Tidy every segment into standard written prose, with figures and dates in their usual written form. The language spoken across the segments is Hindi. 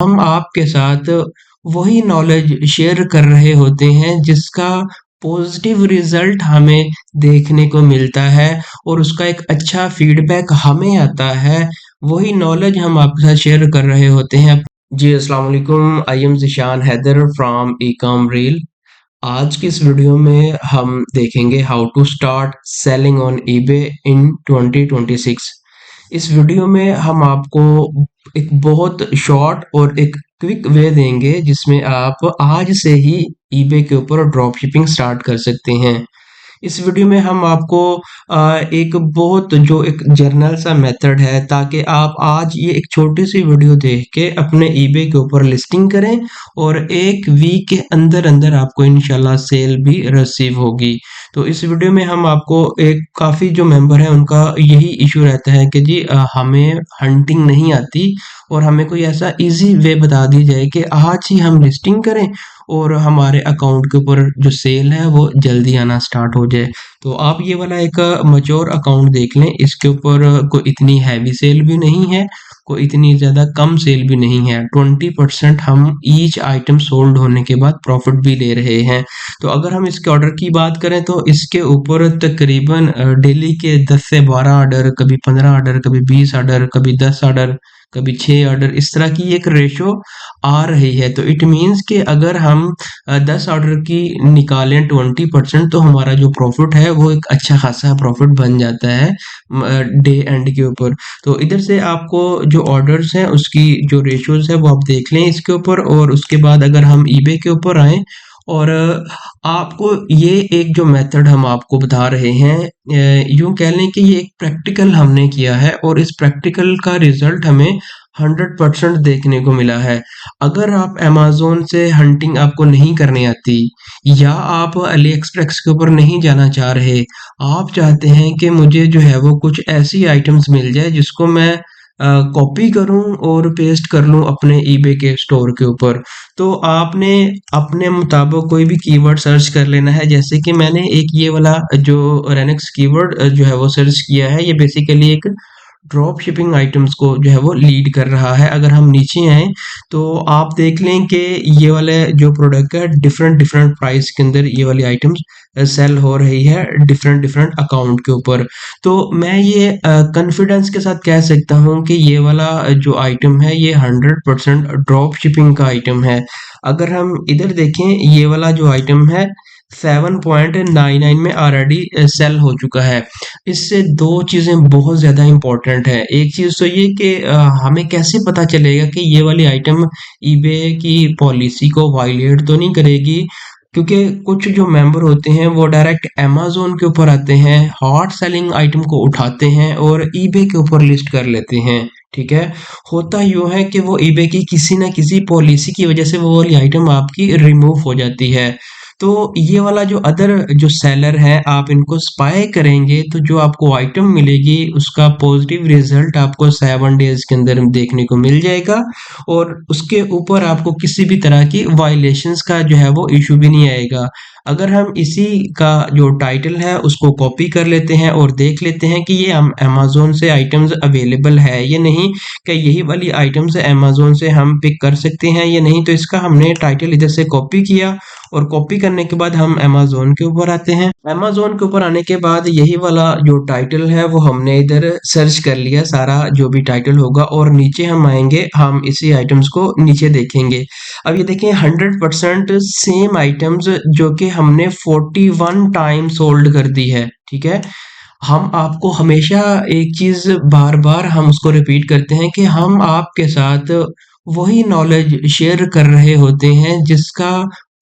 हम आपके साथ वही नॉलेज शेयर कर रहे होते हैं जिसका पॉजिटिव रिजल्ट हमें देखने को मिलता है और उसका एक अच्छा फीडबैक हमें आता है। वही नॉलेज हम आपके साथ शेयर कर रहे होते हैं। जी, अस्सलाम वालेकुम। I am Zeeshan Haider from ecom reel. आज की इस वीडियो में हम देखेंगे how to start selling on eBay in 2026। इस वीडियो में हम आपको एक बहुत शॉर्ट और एक क्विक वे देंगे जिसमें आप आज से ही ईबे के ऊपर ड्रॉप शिपिंग स्टार्ट कर सकते हैं। इस वीडियो में हम आपको एक बहुत जो एक जर्नल सा मेथड है ताकि आप आज ये एक छोटी सी वीडियो देख के अपने ईबे के ऊपर लिस्टिंग करें और एक वीक के अंदर अंदर आपको इंशाल्लाह सेल भी रिसीव होगी। तो इस वीडियो में हम आपको एक काफ़ी जो मेंबर हैं उनका यही इशू रहता है कि जी हमें हंटिंग नहीं आती और हमें कोई ऐसा इजी वे बता दी जाए कि आज ही हम लिस्टिंग करें और हमारे अकाउंट के ऊपर जो सेल है वो जल्दी आना स्टार्ट हो जाए। तो आप ये वाला एक मैच्योर अकाउंट देख लें, इसके ऊपर कोई इतनी हैवी सेल भी नहीं है, कोई इतनी ज़्यादा कम सेल भी नहीं है। 20% हम ईच आइटम सोल्ड होने के बाद प्रॉफिट भी ले रहे हैं। तो अगर हम इसके ऑर्डर की बात करें तो इसके ऊपर तकरीबन डेली के 10 से 12 ऑर्डर, कभी 15 ऑर्डर, कभी 20 ऑर्डर, कभी 10 ऑर्डर, कभी 6 ऑर्डर, इस तरह की एक रेशो आ रही है। तो इट मीन्स कि अगर हम 10 ऑर्डर की निकालें 20% तो हमारा जो प्रॉफिट है वो एक अच्छा खासा प्रॉफिट बन जाता है डे एंड के ऊपर। तो इधर से आपको जो ऑर्डर्स हैं उसकी जो रेशियोज है वो आप देख लें इसके ऊपर। और उसके बाद अगर हम ईबे के ऊपर आए और आपको ये एक जो मेथड हम आपको बता रहे हैं, यूं कह लें कि ये एक प्रैक्टिकल हमने किया है और इस प्रैक्टिकल का रिजल्ट हमें 100% देखने को मिला है। अगर आप अमेज़न से हंटिंग आपको नहीं करनी आती या आप अली एक्सप्रेस के ऊपर नहीं जाना चाह रहे, आप चाहते हैं कि मुझे जो है वो कुछ ऐसी आइटम्स मिल जाए जिसको मैं कॉपी करूं और पेस्ट कर लूं अपने ईबे के स्टोर के ऊपर। तो आपने अपने मुताबिक कोई भी कीवर्ड सर्च कर लेना है। जैसे कि मैंने एक ये वाला जो रेनेक्स कीवर्ड जो है वो सर्च किया है, ये बेसिकली एक ड्रॉप शिपिंग आइटम्स को जो है वो लीड कर रहा है। अगर हम नीचे आए तो आप देख लें कि ये वाले जो प्रोडक्ट है डिफरेंट डिफरेंट प्राइस के अंदर ये वाली आइटम्स सेल हो रही है डिफरेंट डिफरेंट अकाउंट के ऊपर। तो मैं ये कॉन्फिडेंस के साथ कह सकता हूँ कि ये वाला जो आइटम है ये 100% ड्रॉप शिपिंग का आइटम है। अगर हम इधर देखें ये वाला जो आइटम है 7.99 में ऑलरेडी सेल हो चुका है। इससे दो चीज़ें बहुत ज़्यादा इम्पोर्टेंट है। एक चीज़ तो ये कि हमें कैसे पता चलेगा कि ये वाली आइटम ईबे की पॉलिसी को वायलेट तो नहीं करेगी, क्योंकि कुछ जो मेंबर होते हैं वो डायरेक्ट अमेज़न के ऊपर आते हैं, हॉट सेलिंग आइटम को उठाते हैं और ईबे के ऊपर लिस्ट कर लेते हैं। ठीक है? होता यूँ है कि वो ईबे की किसी न किसी पॉलिसी की वजह से वो वाली आइटम आपकी रिमूव हो जाती है। तो ये वाला जो अदर जो सेलर है आप इनको स्पाई करेंगे तो जो आपको आइटम मिलेगी उसका पॉजिटिव रिजल्ट आपको 7 डेज के अंदर देखने को मिल जाएगा और उसके ऊपर आपको किसी भी तरह की वायलेशंस का जो है वो इशू भी नहीं आएगा। अगर हम इसी का जो टाइटल है उसको कॉपी कर लेते हैं और देख लेते हैं कि ये हम अमेज़न से आइटम्स अवेलेबल है या नहीं, क्या यही वाली आइटम्स अमेज़न से हम पिक कर सकते हैं या नहीं। तो इसका हमने टाइटल इधर से कॉपी किया और कॉपी करने के बाद हम अमेज़न के ऊपर आते हैं। अमेज़न के ऊपर आने के बाद यही वाला जो टाइटल है वो हमने इधर सर्च कर लिया, सारा जो भी टाइटल होगा, और नीचे हम आएँगे, हम इसी आइटम्स को नीचे देखेंगे। अब ये देखें 100% सेम आइटम्स जो कि हमने 41 टाइम सोल्ड कर दी है। ठीक है? हम आपको हमेशा एक चीज़ बार-बार हम उसको रिपीट करते हैं कि हम आपके साथ वही नॉलेज शेयर कर रहे होते हैं जिसका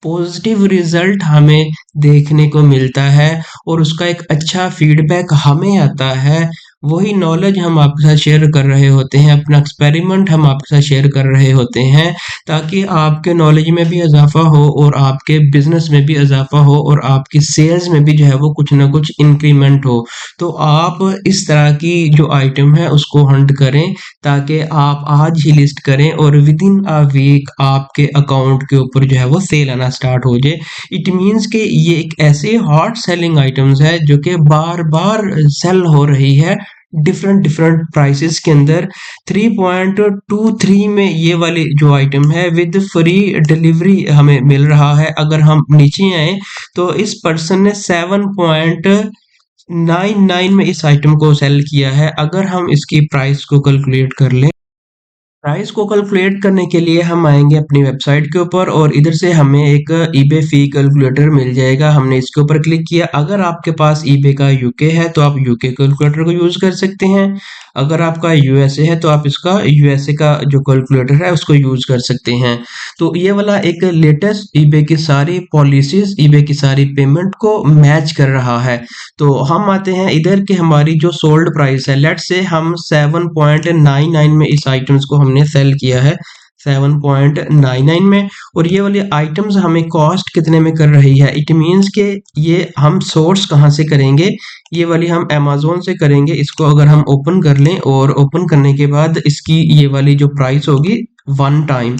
पॉजिटिव रिजल्ट हमें देखने को मिलता है और उसका एक अच्छा फीडबैक हमें आता है। वही नॉलेज हम आपके साथ शेयर कर रहे होते हैं, अपना एक्सपेरिमेंट हम आपके साथ शेयर कर रहे होते हैं ताकि आपके नॉलेज में भी इज़ाफ़ा हो और आपके बिज़नेस में भी इज़ाफ़ा हो और आपकी सेल्स में भी जो है वो कुछ न कुछ इंक्रीमेंट हो। तो आप इस तरह की जो आइटम है उसको हंट करें ताकि आप आज ही लिस्ट करें और विदिन अ वीक आपके अकाउंट के ऊपर जो है वो सेल आना स्टार्ट हो जाए। इट मीन्स कि ये एक ऐसे हॉट सेलिंग आइटम्स है जो कि बार-बार सेल हो रही है डिफरेंट डिफरेंट प्राइसेस के अंदर 3.23 में ये वाली जो आइटम है विद फ्री डिलीवरी हमें मिल रहा है। अगर हम नीचे आए तो इस पर्सन ने 7.99 में इस आइटम को सेल किया है। अगर हम इसकी प्राइस को कैलकुलेट कर लें, प्राइस को कैलकुलेट करने के लिए हम आएंगे अपनी वेबसाइट के ऊपर और इधर से हमें एक ईबे फी कैलकुलेटर मिल जाएगा। हमने इसके ऊपर क्लिक किया। अगर आपके पास ईबे का यूके है तो आप यूके कैलकुलेटर को यूज कर सकते हैं। अगर आपका यूएसए है तो आप इसका यूएसए का जो कैलकुलेटर है उसको यूज कर सकते हैं। तो ये वाला एक लेटेस्ट ईबे की सारी पॉलिसीज, ईबे की सारी पेमेंट को मैच कर रहा है। तो हम आते हैं इधर कि हमारी जो सोल्ड प्राइस है, लेट्स से हम 7.99 में इस आइटम्स को हमने सेल किया है 7.99 में, और ये वाली आइटम्स हमें कॉस्ट कितने में कर रही है। इट मीन्स के ये हम सोर्स कहाँ से करेंगे, ये वाली हम अमेज़न से करेंगे। इसको अगर हम ओपन कर लें और ओपन करने के बाद इसकी ये वाली जो प्राइस होगी वन टाइम,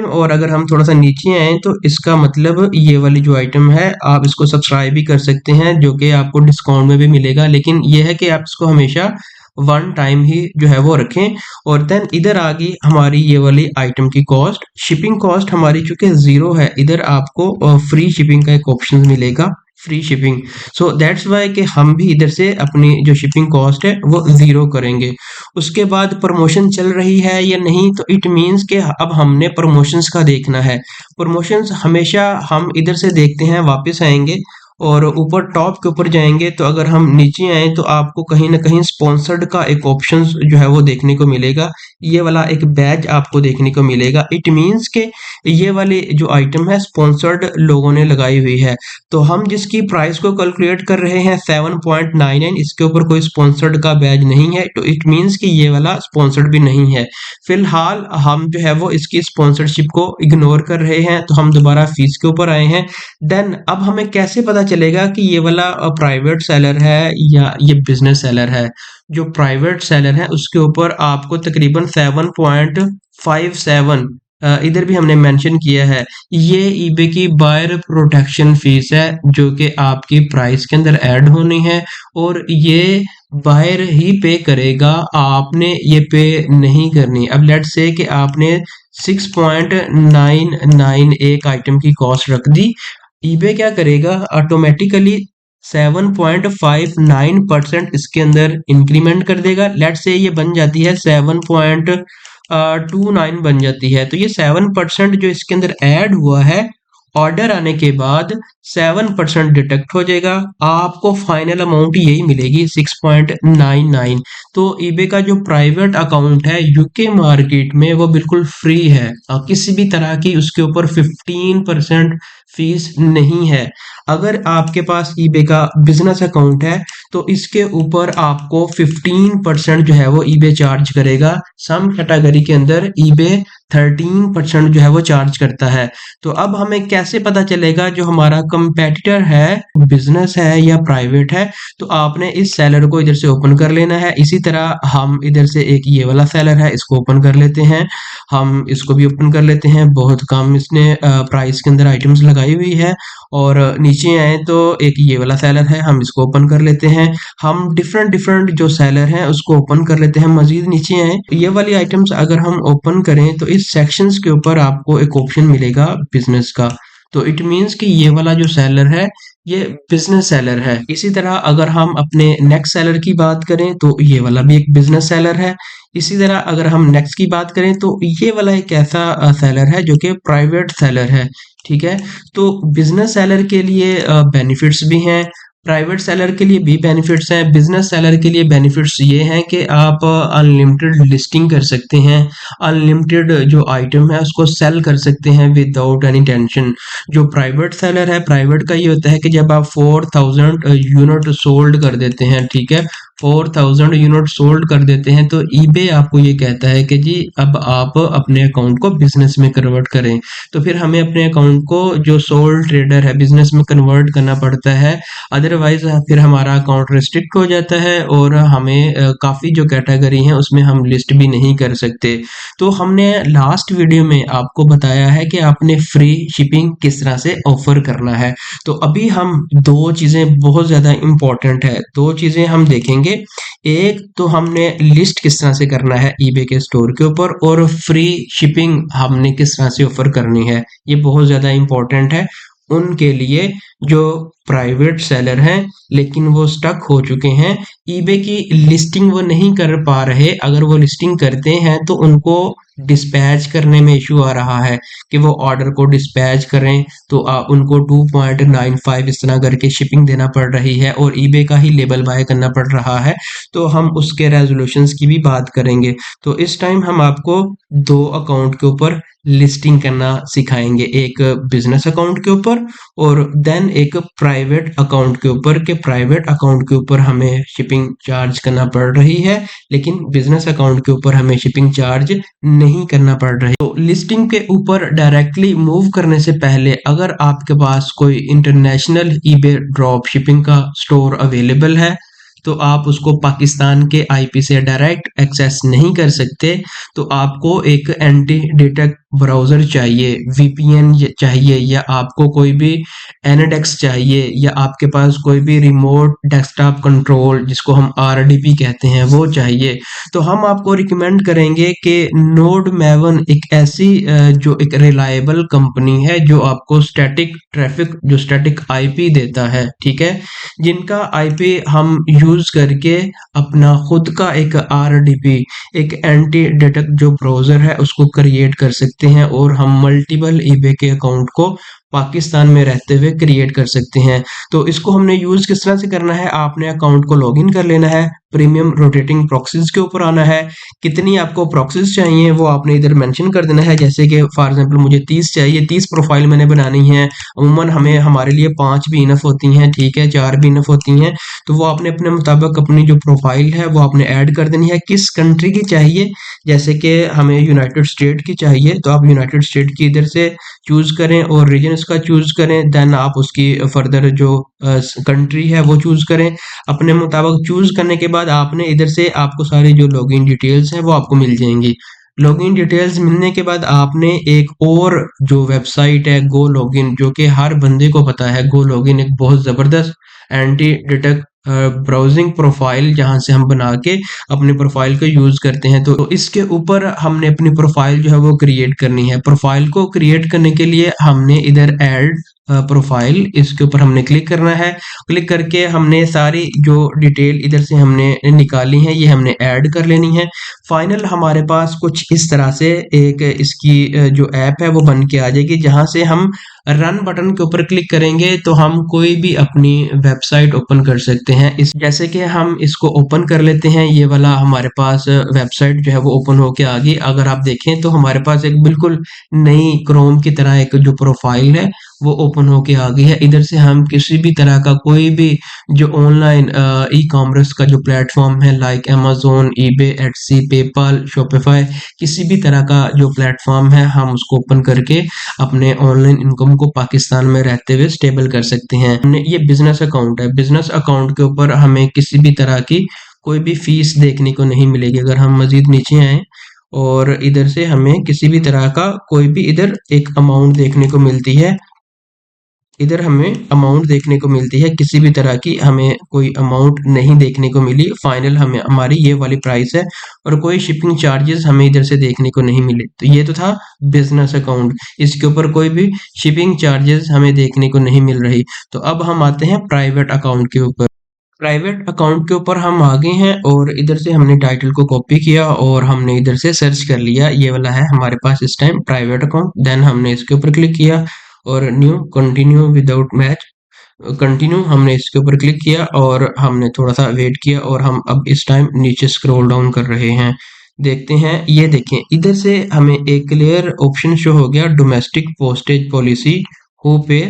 और अगर हम थोड़ा सा नीचे आए तो इसका मतलब ये वाली जो आइटम है आप इसको सब्सक्राइब भी कर सकते हैं, जो कि आपको डिस्काउंट में भी मिलेगा। लेकिन ये है कि आप इसको हमेशा वन टाइम ही जो है वो रखें। और देन इधर आ गई हमारी ये वाली आइटम की कॉस्ट। शिपिंग कॉस्ट हमारी चूंकि जीरो है, इधर आपको फ्री शिपिंग का एक ऑप्शन मिलेगा, free shipping. So that's why कि हम भी इधर से अपनी जो शिपिंग कॉस्ट है वो जीरो करेंगे। उसके बाद प्रमोशन चल रही है या नहीं, तो इट मीन्स कि अब हमने प्रमोशंस का देखना है। प्रमोशंस हमेशा हम इधर से देखते हैं, वापस आएंगे और ऊपर टॉप के ऊपर जाएंगे तो अगर हम नीचे आए तो आपको कहीं ना कहीं स्पॉन्सर्ड का एक ऑप्शन जो है वो देखने को मिलेगा। ये वाला एक बैज आपको देखने को मिलेगा। इट मीन्स के ये वाली जो आइटम है स्पॉन्सर्ड लोगों ने लगाई हुई है। तो हम जिसकी प्राइस को कैलकुलेट कर रहे हैं 7.99, इसके ऊपर कोई स्पॉन्सर्ड का बैज नहीं है, तो इट मीन्स कि ये वाला स्पॉन्सर्ड भी नहीं है। फिलहाल हम जो है वो इसकी स्पॉन्सरशिप को इग्नोर कर रहे हैं। तो हम दोबारा फीस के ऊपर आए हैं। देन अब हमें कैसे पता चलेगा कि ये वाला प्राइवेट सेलर है या ये बिजनेस सेलर है। जो प्राइवेट सेलर है उसके ऊपर आपको तकरीबन 7.57 इधर भी हमने मेंशन किया है। ये ईबे की बायर प्रोटेक्शन फीस है जो कि आपकी प्राइस के अंदर ऐड होनी है, और ये बायर ही पे करेगा, आपने ये पे नहीं करनी। अब लेट्स से कि आपने 6.99 एक आइटम की कॉस्ट रख दी, ईबे क्या करेगा ऑटोमेटिकली 7.59% इसके अंदर इंक्रीमेंट कर देगा। लेट्स से ये बन जाती है 7.29 बन जाती है, तो ये 7% जो इसके अंदर ऐड हुआ है ऑर्डर आने के बाद 7% डिडक्ट हो जाएगा। आपको फाइनल अमाउंट यही मिलेगी 6.99। तो ईबे का जो प्राइवेट अकाउंट है यूके मार्केट में वो बिल्कुल फ्री है, किसी भी तरह की उसके ऊपर 15% फीस नहीं है। अगर आपके पास ईबे का बिजनेस अकाउंट है तो इसके ऊपर आपको 15% जो है वो ईबे चार्ज करेगा। सम कैटेगरी के अंदर ईबे 13% जो है वो चार्ज करता है। तो अब हमें कैसे पता चलेगा जो हमारा कंपेटिटर है बिजनेस है या प्राइवेट है। तो आपने इस सेलर को इधर से ओपन कर लेना है। इसी तरह हम इधर से एक ये वाला सेलर है, इसको ओपन कर लेते हैं। हम इसको भी ओपन कर लेते हैं। बहुत कम इसने प्राइस के अंदर आइटम्स लगाई हुई है। और नीचे आए तो एक ये वाला सेलर है, हम इसको ओपन कर लेते हैं। हम डिफरेंट डिफरेंट जो सेलर हैं उसको ओपन कर लेते हैं। मजीद नीचे आए, ये वाली आइटम्स अगर हम ओपन करें तो इस सेक्शंस के ऊपर आपको एक ऑप्शन मिलेगा बिजनेस का। तो इट मीन्स कि ये वाला जो सेलर है ये बिजनेस सेलर है। इसी तरह अगर हम अपने नेक्स्ट सेलर की बात करें तो ये वाला भी एक बिजनेस सेलर है। इसी तरह अगर हम नेक्स्ट की बात करें तो ये वाला एक ऐसा सेलर है जो कि प्राइवेट सेलर है। ठीक है, तो बिजनेस सेलर के लिए बेनिफिट्स भी हैं, प्राइवेट सेलर के लिए भी बेनिफिट्स हैं। बिजनेस सेलर के लिए बेनिफिट्स ये हैं कि आप अनलिमिटेड लिस्टिंग कर सकते हैं, अनलिमिटेड जो आइटम है उसको सेल कर सकते हैं विदाउट एनी टेंशन। जो प्राइवेट सेलर है, प्राइवेट का ये होता है कि जब आप 4000 यूनिट सोल्ड कर देते हैं, ठीक है, 4000 यूनिट सोल्ड कर देते हैं, तो ईबे आपको ये कहता है कि जी अब आप अपने अकाउंट को बिजनेस में कन्वर्ट करें। तो फिर हमें अपने अकाउंट को जो सोल ट्रेडर है बिजनेस में कन्वर्ट करना पड़ता है, अदरवाइज फिर हमारा अकाउंट रिस्ट्रिक्ट हो जाता है और हमें काफ़ी जो कैटेगरी है उसमें हम लिस्ट भी नहीं कर सकते। तो हमने लास्ट वीडियो में आपको बताया है कि आपने फ्री शिपिंग किस तरह से ऑफर करना है। तो अभी हम दो चीज़ें बहुत ज़्यादा इम्पोर्टेंट है, दो चीज़ें हम देखेंगे करेंगे। एक तो हमने लिस्ट किस तरह से करना है ईबे के स्टोर के ऊपर, और फ्री शिपिंग हमने किस तरह से ऑफर करनी है, ये बहुत ज़्यादा इम्पोर्टेंट है उनके लिए जो प्राइवेट सेलर हैं लेकिन वो स्टक हो चुके हैं। ईबे की लिस्टिंग वो नहीं कर पा रहे, अगर वो लिस्टिंग करते हैं तो उनको डिस्पैच करने में इशू आ रहा है कि वो ऑर्डर को डिस्पैच करें तो उनको 2.95 इस तरह करके शिपिंग देना पड़ रही है और ईबे का ही लेबल बाय करना पड़ रहा है। तो हम उसके रेजोल्यूशंस की भी बात करेंगे। तो इस टाइम हम आपको दो अकाउंट के ऊपर लिस्टिंग करना सिखाएंगे, एक बिजनेस अकाउंट के ऊपर और देन एक प्राइवेट अकाउंट के ऊपर, के प्राइवेट अकाउंट के ऊपर हमें शिपिंग चार्ज करना पड़ रही है लेकिन बिजनेस अकाउंट के ऊपर हमें शिपिंग चार्ज नहीं करना पड़ रही। तो लिस्टिंग के ऊपर डायरेक्टली मूव करने से पहले अगर आपके पास कोई इंटरनेशनल ईबे ड्रॉप शिपिंग का स्टोर अवेलेबल है तो आप उसको पाकिस्तान के आईपी से डायरेक्ट एक्सेस नहीं कर सकते, तो आपको एक एंटी डिटेक्ट ब्राउज़र चाहिए, वीपीएन चाहिए, या आपको कोई भी एनडेक्स चाहिए, या आपके पास कोई भी रिमोट डेस्कटॉप कंट्रोल जिसको हम आरडीपी कहते हैं वो चाहिए। तो हम आपको रिकमेंड करेंगे कि नोड मैवन एक ऐसी जो एक रिलायबल कंपनी है जो आपको स्टैटिक ट्रैफिक, जो स्टैटिक आईपी देता है, ठीक है, जिनका आईपी हम यूज करके अपना खुद का एक आरडीपी, एक एंटी डिटेक्ट जो ब्राउजर है उसको क्रिएट कर सकते हैं और हम मल्टीपल ईबे के अकाउंट को पाकिस्तान में रहते हुए क्रिएट कर सकते हैं। तो इसको हमने यूज किस तरह से करना है, आपने अकाउंट को लॉगिन कर लेना है, प्रीमियम रोटेटिंग प्रॉक्सीज के ऊपर आना है, कितनी आपको प्रॉक्सीज चाहिए वो आपने इधर मेंशन कर देना है, जैसे कि फॉर एग्जांपल मुझे 30 चाहिए, 30 प्रोफाइल मैंने बनानी है, अमूमन हमें हमारे लिए 5 भी इनफ होती हैं, ठीक है, 4 भी इनफ होती हैं। तो वो आपने अपने मुताबिक अपनी जो प्रोफाइल है वो आपने ऐड कर देनी है, किस कंट्री की चाहिए, जैसे कि हमें यूनाइटेड स्टेट की चाहिए तो आप यूनाइटेड स्टेट की इधर से चूज करें और रीजन इसका चूज करें, देन आप उसकी फर्दर जो कंट्री है वो चूज करें। अपने मुताबिक चूज करने के बाद आपने इधर से आपको सारी जो लॉगिन डिटेल्स हैं वो आपको मिल जाएंगी। लॉगिन डिटेल्स मिलने के बाद आपने एक और जो वेबसाइट है गो लॉगिन, जो कि हर बंदे को पता है, गो लॉगिन एक बहुत जबरदस्त एंटी डिटेक्ट ब्राउजिंग प्रोफाइल जहां से हम बना के अपनी प्रोफाइल को यूज करते हैं। तो इसके ऊपर हमने अपनी प्रोफाइल जो है वो क्रिएट करनी है। प्रोफाइल को क्रिएट करने के लिए हमने इधर ऐड प्रोफाइल, इसके ऊपर हमने क्लिक करना है। क्लिक करके हमने सारी जो डिटेल इधर से हमने निकाली है ये हमने ऐड कर लेनी है। फाइनल हमारे पास कुछ इस तरह से एक इसकी जो ऐप है वो बन के आ जाएगी, जहां से हम रन बटन के ऊपर क्लिक करेंगे तो हम कोई भी अपनी वेबसाइट ओपन कर सकते हैं। इस जैसे कि हम इसको ओपन कर लेते हैं, ये वाला हमारे पास वेबसाइट जो है वो ओपन होके आ गई। अगर आप देखें तो हमारे पास एक बिल्कुल नई क्रोम की तरह एक जो प्रोफाइल है वो ओपन होके आ गई है। इधर से हम किसी भी तरह का कोई भी जो ऑनलाइन ई कॉमर्स का जो प्लेटफॉर्म है like Amazon, eBay, Etsy, PayPal, Shopify, किसी भी तरह का जो प्लेटफॉर्म है हम उसको ओपन करके अपने ऑनलाइन इनकम को पाकिस्तान में रहते हुए स्टेबल कर सकते हैं। हमने ये बिजनेस अकाउंट है, बिजनेस अकाउंट के ऊपर हमें किसी भी तरह की कोई भी फीस देखने को नहीं मिलेगी। अगर हम मजीद नीचे आए और इधर से हमें किसी भी तरह का कोई भी इधर एक अमाउंट देखने को मिलती है, इधर हमें अमाउंट देखने को मिलती है, किसी भी तरह की हमें कोई अमाउंट नहीं देखने को मिली। फाइनल हमें हमारी ये वाली प्राइस है और कोई शिपिंग चार्जेस हमें इधर से देखने को नहीं मिले। तो ये तो था बिजनेस अकाउंट, इसके ऊपर कोई भी शिपिंग चार्जेस हमें देखने को नहीं मिल रही। तो अब हम आते हैं प्राइवेट अकाउंट के ऊपर। प्राइवेट अकाउंट के ऊपर हम आ गए हैं और इधर से हमने टाइटल को कॉपी किया और हमने इधर से सर्च कर लिया, ये वाला है हमारे पास इस टाइम प्राइवेट अकाउंट। देन हमने इसके ऊपर क्लिक किया और new continue without match, continue हमने इसके ऊपर क्लिक किया और हमने थोड़ा सा वेट किया और हम अब इस टाइम नीचे स्क्रॉल डाउन कर रहे हैं। देखते हैं, ये देखें इधर से हमें एक क्लियर ऑप्शन शो हो गया, domestic postage policy, who pay,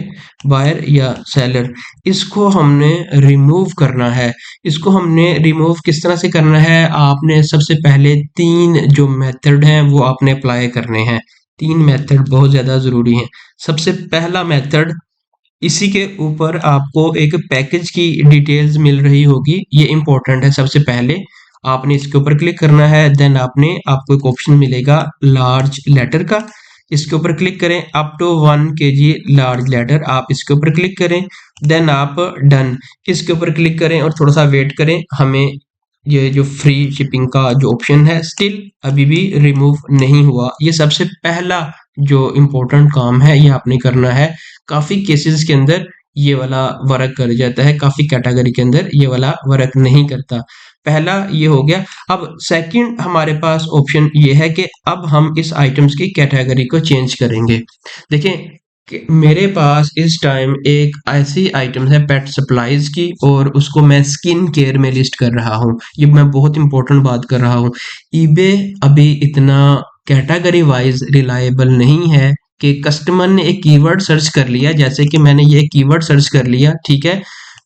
buyer या सेलर। इसको हमने रिमूव करना है। इसको हमने रिमूव किस तरह से करना है, आपने सबसे पहले 3 जो मेथड हैं वो आपने अप्लाई करने हैं। 3 मेथड बहुत ज़्यादा ज़रूरी हैं। सबसे पहला मेथड, इसी के ऊपर आपको एक पैकेज की डिटेल्स मिल रही होगी, ये इंपॉर्टेंट है। सबसे पहले आपने इसके ऊपर क्लिक करना है, देन आपको एक ऑप्शन मिलेगा लार्ज लेटर का, इसके ऊपर क्लिक करें, up to 1 kg large letter, आप इसके ऊपर क्लिक करें, देन आप डन इसके ऊपर क्लिक करें और थोड़ा सा वेट करें। हमें ये जो फ्री शिपिंग का जो ऑप्शन है स्टिल अभी भी रिमूव नहीं हुआ। ये सबसे पहला जो इम्पोर्टेंट काम है ये आपने करना है। काफी केसेस के अंदर ये वाला वर्क कर जाता है, काफी कैटेगरी के अंदर ये वाला वर्क नहीं करता। पहला ये हो गया। अब सेकंड हमारे पास ऑप्शन ये है कि अब हम इस आइटम्स की कैटेगरी को चेंज करेंगे। देखें कि मेरे पास इस टाइम एक ऐसी आइटम है पेट सप्लाईज की, और उसको मैं स्किन केयर में लिस्ट कर रहा हूँ। ये मैं बहुत इंपॉर्टेंट बात कर रहा हूँ। ईबे अभी इतना कैटेगरी वाइज रिलायबल नहीं है कि कस्टमर ने एक कीवर्ड सर्च कर लिया, जैसे कि मैंने ये कीवर्ड सर्च कर लिया, ठीक है,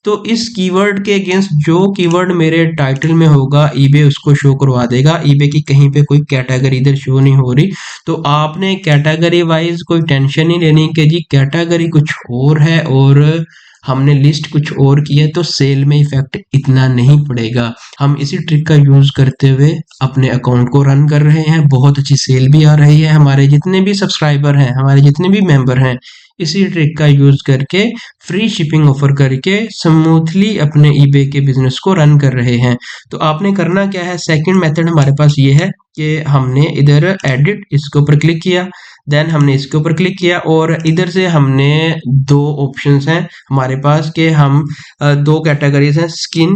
तो इस कीवर्ड के अगेंस्ट जो कीवर्ड मेरे टाइटल में होगा ईबे उसको शो करवा देगा। ईबे की कहीं पे कोई कैटेगरी इधर शो नहीं हो रही। तो आपने कैटेगरी वाइज कोई टेंशन नहीं लेनी कि जी कैटेगरी कुछ और है और हमने लिस्ट कुछ और की है, तो सेल में इफेक्ट इतना नहीं पड़ेगा। हम इसी ट्रिक का यूज करते हुए अपने अकाउंट को रन कर रहे हैं, बहुत अच्छी सेल भी आ रही है। हमारे जितने भी सब्सक्राइबर हैं, हमारे जितने भी मेंबर हैं, इसी ट्रिक का यूज करके फ्री शिपिंग ऑफर करके स्मूथली अपने ईबे के बिजनेस को रन कर रहे हैं। तो आपने करना क्या है, सेकंड मेथड हमारे पास ये है कि हमने इधर एडिट इसके ऊपर क्लिक किया, देन हमने इसके ऊपर क्लिक किया और इधर से हमने दो ऑप्शंस हैं हमारे पास कि हम दो कैटेगरीज हैं, स्किन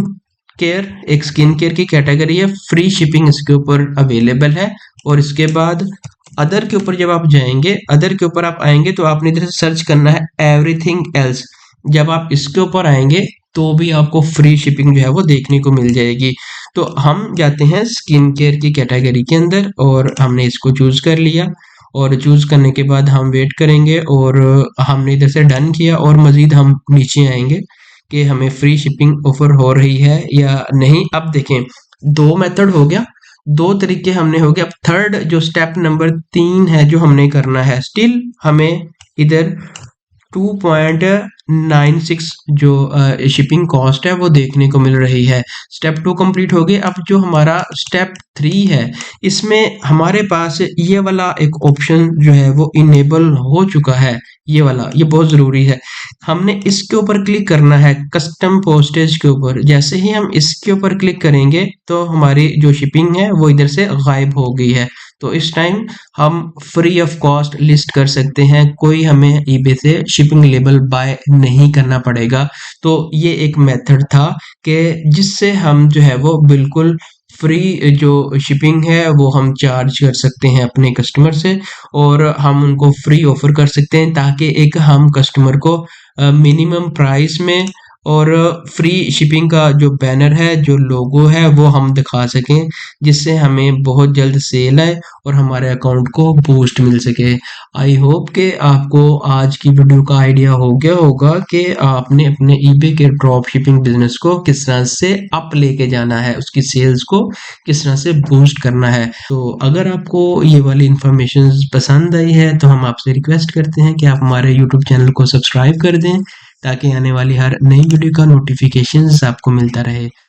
केयर, एक स्किन केयर की कैटेगरी है, फ्री शिपिंग इसके ऊपर अवेलेबल है। और इसके बाद अदर के ऊपर जब आप जाएंगे, अदर के ऊपर आप आएंगे तो आपने इधर से सर्च करना है एवरीथिंग एल्स। जब आप इसके ऊपर आएंगे तो भी आपको फ्री शिपिंग जो है वो देखने को मिल जाएगी। तो हम जाते हैं स्किन केयर की कैटेगरी के अंदर और हमने इसको चूज कर लिया, और चूज करने के बाद हम वेट करेंगे और हमने इधर से डन किया और मजीद हम नीचे आएंगे कि हमें फ्री शिपिंग ऑफर हो रही है या नहीं। अब देखें, दो मेथड हो गया, दो तरीके हमने हो गया। अब थर्ड जो स्टेप नंबर 3 है जो हमने करना है, स्टिल हमें इधर 2.96 जो शिपिंग कॉस्ट है वो देखने को मिल रही है। स्टेप 2 कंप्लीट हो गई। अब जो हमारा स्टेप 3 है, इसमें हमारे पास ये वाला एक ऑप्शन जो है वो इनेबल हो चुका है। ये वाला, ये बहुत ज़रूरी है। हमने इसके ऊपर क्लिक करना है, कस्टम पोस्टेज के ऊपर। जैसे ही हम इसके ऊपर क्लिक करेंगे तो हमारी जो शिपिंग है वो इधर से गायब हो गई है। तो इस टाइम हम फ्री ऑफ कॉस्ट लिस्ट कर सकते हैं, कोई हमें ईबे से शिपिंग लेबल बाय नहीं करना पड़ेगा। तो ये एक मेथड था कि जिससे हम जो है वो बिल्कुल फ्री जो शिपिंग है वो हम चार्ज कर सकते हैं अपने कस्टमर से, और हम उनको फ्री ऑफर कर सकते हैं ताकि एक हम कस्टमर को मिनिमम प्राइस में और फ्री शिपिंग का जो बैनर है, जो लोगो है, वो हम दिखा सकें, जिससे हमें बहुत जल्द सेल आए और हमारे अकाउंट को बूस्ट मिल सके। आई होप कि आपको आज की वीडियो का आइडिया हो गया होगा कि आपने अपने ईबे के ड्रॉप शिपिंग बिजनेस को किस तरह से अप लेके जाना है, उसकी सेल्स को किस तरह से बूस्ट करना है। तो अगर आपको ये वाली इंफॉर्मेशन पसंद आई है तो हम आपसे रिक्वेस्ट करते हैं कि आप हमारे यूट्यूब चैनल को सब्सक्राइब कर दें ताकि आने वाली हर नई वीडियो का नोटिफिकेशन आपको मिलता रहे।